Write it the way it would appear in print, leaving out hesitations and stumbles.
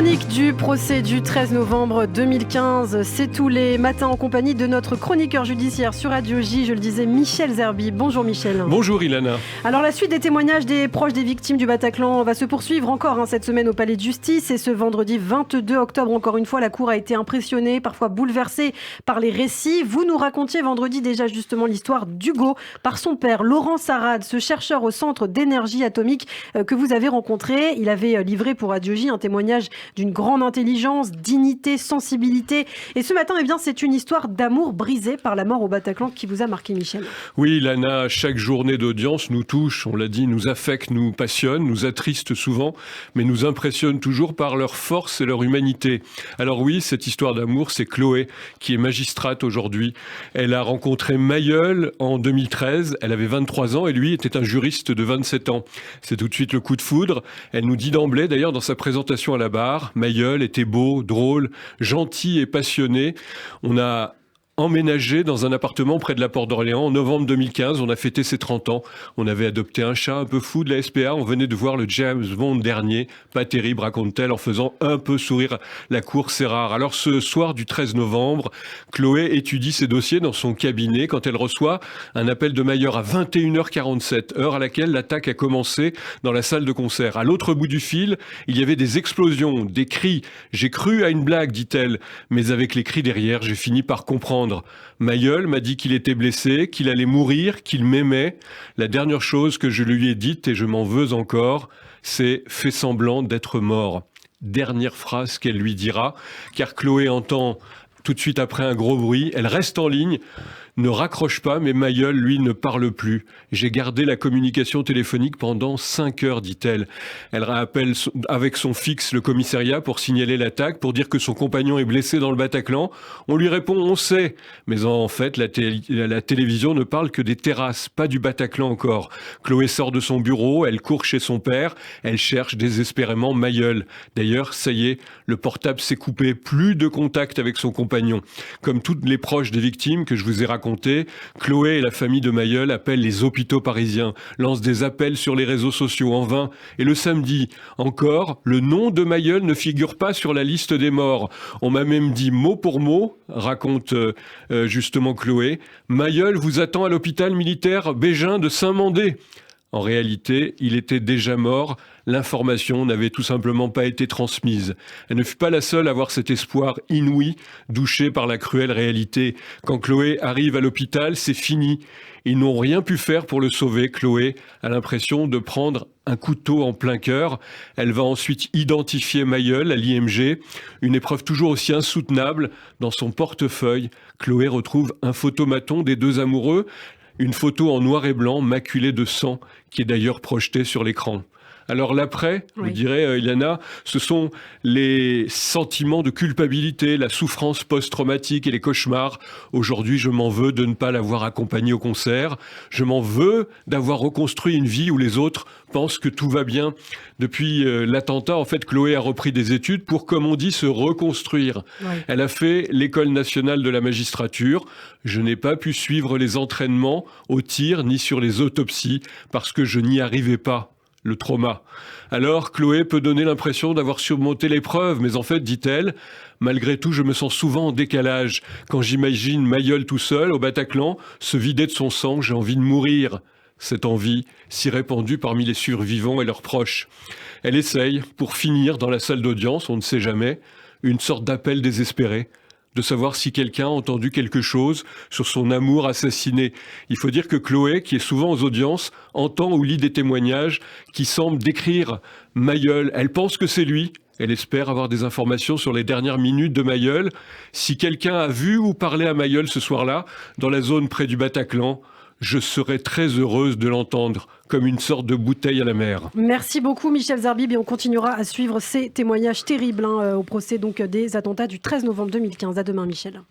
Chronique du procès du 13 novembre 2015, c'est tous les matins en compagnie de notre chroniqueur judiciaire sur Radio J, je le disais, Michel Zerbi. Bonjour Michel. Bonjour Ilana. Alors la suite des témoignages des proches des victimes du Bataclan va se poursuivre encore cette semaine au Palais de Justice, et ce vendredi 22 octobre, encore une fois, la Cour a été impressionnée, parfois bouleversée par les récits. Vous nous racontiez vendredi déjà justement l'histoire d'Hugo par son père, Laurent Sarade, ce chercheur au Centre d'énergie atomique que vous avez rencontré. Il avait livré pour Radio J un témoignage d'une grande intelligence, dignité, sensibilité. Et ce matin, c'est une histoire d'amour brisé par la mort au Bataclan qui vous a marqué, Michel. Oui, Lana, chaque journée d'audience nous touche, on l'a dit, nous affecte, nous passionne, nous attriste souvent, mais nous impressionne toujours par leur force et leur humanité. Alors oui, cette histoire d'amour, c'est Chloé, qui est magistrate aujourd'hui. Elle a rencontré Mailleul en 2013, elle avait 23 ans et lui était un juriste de 27 ans. C'est tout de suite le coup de foudre. Elle nous dit d'emblée, d'ailleurs dans sa présentation à la barre, Mailleul était beau, drôle, gentil et passionné. On a emménagé dans un appartement près de la Porte d'Orléans en novembre 2015. On a fêté ses 30 ans. On avait adopté un chat un peu fou de la SPA. On venait de voir le James Bond dernier. Pas terrible, raconte-t-elle, en faisant un peu sourire la cour. C'est rare. Alors ce soir du 13 novembre, Chloé étudie ses dossiers dans son cabinet quand elle reçoit un appel de Mailleul à 21h47, heure à laquelle l'attaque a commencé dans la salle de concert. À l'autre bout du fil, il y avait des explosions, des cris. J'ai cru à une blague, dit-elle, mais avec les cris derrière, j'ai fini par comprendre. Mailleul m'a dit qu'il était blessé, qu'il allait mourir, qu'il m'aimait. La dernière chose que je lui ai dite, et je m'en veux encore, c'est « fais semblant d'être mort ». Dernière phrase qu'elle lui dira, car Chloé entend tout de suite après un gros bruit. Elle reste en ligne, ne raccroche pas, mais Mailleul, lui, ne parle plus. J'ai gardé la communication téléphonique pendant 5 heures, dit-elle. Elle rappelle avec son fixe le commissariat pour signaler l'attaque, pour dire que son compagnon est blessé dans le Bataclan. On lui répond, on sait. Mais en fait, la télévision ne parle que des terrasses, pas du Bataclan encore. Chloé sort de son bureau, elle court chez son père, elle cherche désespérément Mailleul. D'ailleurs, ça y est, le portable s'est coupé, plus de contact avec son compagnon. Comme toutes les proches des victimes que je vous ai racontées, Chloé et la famille de Mailleul appellent les hôpitaux parisiens, lancent des appels sur les réseaux sociaux en vain. Et le samedi, encore, le nom de Mailleul ne figure pas sur la liste des morts. On m'a même dit mot pour mot, raconte justement Chloé, Mailleul vous attend à l'hôpital militaire Bégin de Saint-Mandé. En réalité, il était déjà mort. L'information n'avait tout simplement pas été transmise. Elle ne fut pas la seule à avoir cet espoir inouï, douché par la cruelle réalité. Quand Chloé arrive à l'hôpital, c'est fini. Ils n'ont rien pu faire pour le sauver. Chloé a l'impression de prendre un couteau en plein cœur. Elle va ensuite identifier Mailleul à l'IMG. Une épreuve toujours aussi insoutenable. Dans son portefeuille, Chloé retrouve un photomaton des deux amoureux. Une photo en noir et blanc, maculée de sang, qui est d'ailleurs projetée sur l'écran. Alors l'après, vous direz, Ilana, ce sont les sentiments de culpabilité, la souffrance post-traumatique et les cauchemars. Aujourd'hui, je m'en veux de ne pas l'avoir accompagné au concert. Je m'en veux d'avoir reconstruit une vie où les autres pensent que tout va bien. Depuis l'attentat, en fait, Chloé a repris des études pour, comme on dit, se reconstruire. Elle a fait l'École nationale de la magistrature. Je n'ai pas pu suivre les entraînements au tir ni sur les autopsies parce que je n'y arrivais pas. Le trauma. Alors, Chloé peut donner l'impression d'avoir surmonté l'épreuve, mais en fait, dit-elle, malgré tout, je me sens souvent en décalage. Quand j'imagine Mailleul tout seul, au Bataclan, se vider de son sang, j'ai envie de mourir. Cette envie, si répandue parmi les survivants et leurs proches. Elle essaye, pour finir dans la salle d'audience, on ne sait jamais, une sorte d'appel désespéré, de savoir si quelqu'un a entendu quelque chose sur son amour assassiné. Il faut dire que Chloé, qui est souvent aux audiences, entend ou lit des témoignages qui semblent décrire Mailleul. Elle pense que c'est lui. Elle espère avoir des informations sur les dernières minutes de Mailleul. Si quelqu'un a vu ou parlé à Mailleul ce soir-là, dans la zone près du Bataclan, je serais très heureuse de l'entendre, comme une sorte de bouteille à la mer. Merci beaucoup Michel Zerbi, et on continuera à suivre ces témoignages terribles au procès des attentats du 13 novembre 2015. À demain Michel.